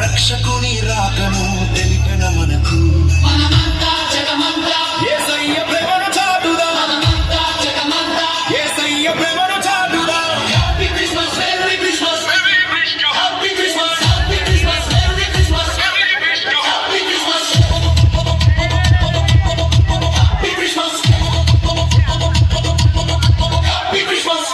రక్షకుని రాకను తెలిపిన మనకు యేసయ్య ప్రేమను చాటుదా యేసయ్య ప్రేమను చాటుదా happy Christmas merry Christmas merry Christmas happy Christmas happy Christmas merry Christmas merry Christmas happy Christmas happy Christmas happy Christmas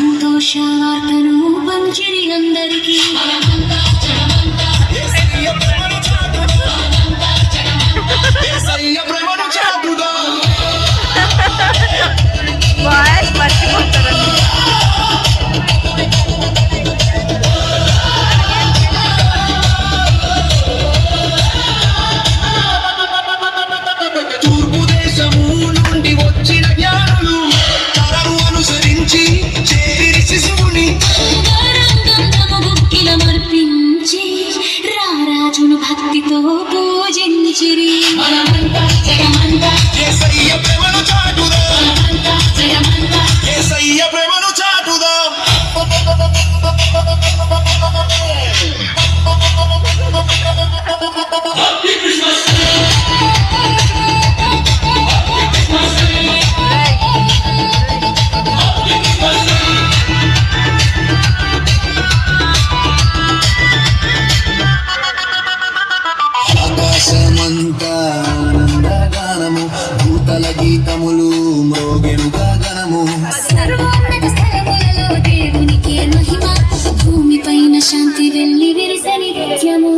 సంతోషవార్తను పంచిరి అందరికీ తూర్పు దేశము నుండి వచ్చిన జ్ఞానులు తరము అనుసరించి చేరి శిశువుని మర్పించి రారాజును భక్తితో పూజించిరి యేసయ్య ప్రేమను చాటుదా యేసయ్య ప్రేమను చాటుదా ఆకాశమంతా ఆనందగానము భూతల గీతములు మ్రోగెను గగనము సర్వోన్నత స్థలములలో దేవునికి మహిమ భూమి పైన శాంతి వెళ్ళి విరిసని నిత్యము